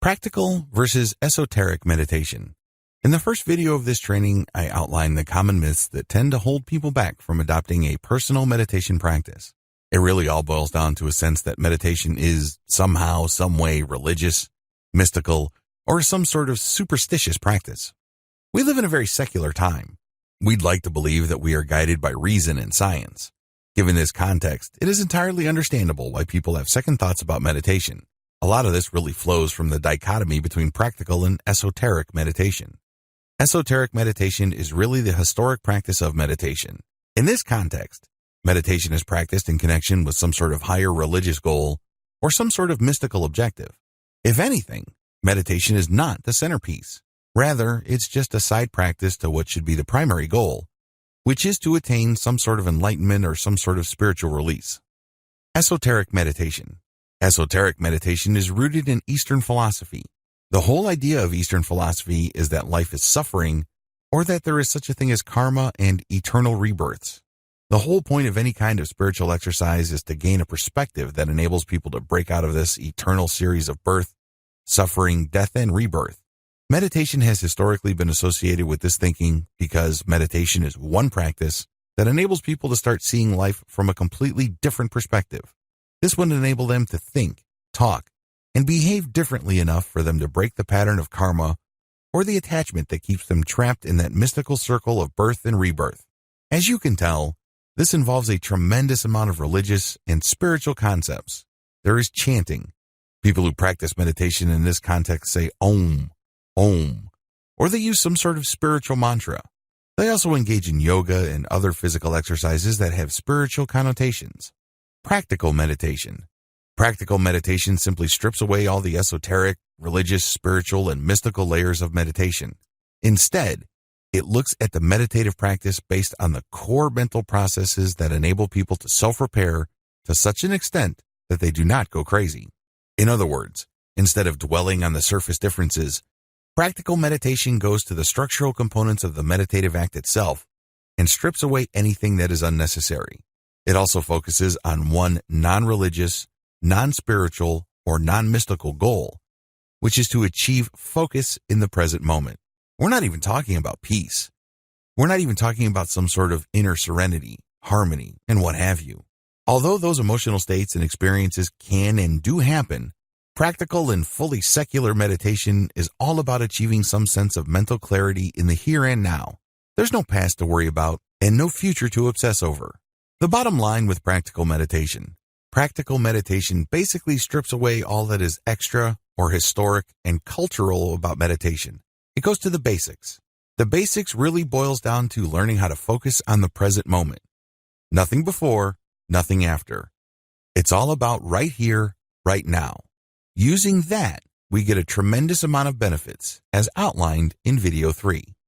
Practical versus esoteric meditation. In the first video of this training, I outlined the common myths that tend to hold people back from adopting a personal meditation practice. It really all boils down to a sense that meditation is somehow, some way religious, mystical, or some sort of superstitious practice. We live in a very secular time. We'd like to believe that we are guided by reason and science. Given this context, it is entirely understandable why people have second thoughts about meditation. A lot of this really flows from the dichotomy between practical and esoteric meditation. Esoteric meditation is really the historic practice of meditation. In this context, meditation is practiced in connection with some sort of higher religious goal or some sort of mystical objective. If anything, meditation is not the centerpiece. Rather, it's just a side practice to what should be the primary goal, which is to attain some sort of enlightenment or some sort of spiritual release. Esoteric meditation. Esoteric meditation is rooted in Eastern philosophy. The whole idea of Eastern philosophy is that life is suffering, or that there is such a thing as karma and eternal rebirths. The whole point of any kind of spiritual exercise is to gain a perspective that enables people to break out of this eternal series of birth, suffering, death, and rebirth. Meditation has historically been associated with this thinking because meditation is one practice that enables people to start seeing life from a completely different perspective. This would enable them to think, talk, and behave differently enough for them to break the pattern of karma or the attachment that keeps them trapped in that mystical circle of birth and rebirth. As you can tell, this involves a tremendous amount of religious and spiritual concepts. There is chanting. People who practice meditation in this context say Om, Om, or they use some sort of spiritual mantra. They also engage in yoga and other physical exercises that have spiritual connotations. Practical meditation. Practical meditation simply strips away all the esoteric, religious, spiritual, and mystical layers of meditation. Instead, it looks at the meditative practice based on the core mental processes that enable people to self-repair to such an extent that they do not go crazy. In other words, instead of dwelling on the surface differences, practical meditation goes to the structural components of the meditative act itself and strips away anything that is unnecessary. It also focuses on one non-religious, non-spiritual, or non-mystical goal, which is to achieve focus in the present moment. We're not even talking about peace. We're not even talking about some sort of inner serenity, harmony, and what have you. Although those emotional states and experiences can and do happen, practical and fully secular meditation is all about achieving some sense of mental clarity in the here and now. There's no past to worry about and no future to obsess over. The bottom line with practical meditation basically strips away all that is extra or historic and cultural about meditation. It goes to the basics. The basics really boils down to learning how to focus on the present moment. Nothing before, nothing after. It's all about right here, right now. Using that, we get a tremendous amount of benefits, as outlined in video 3.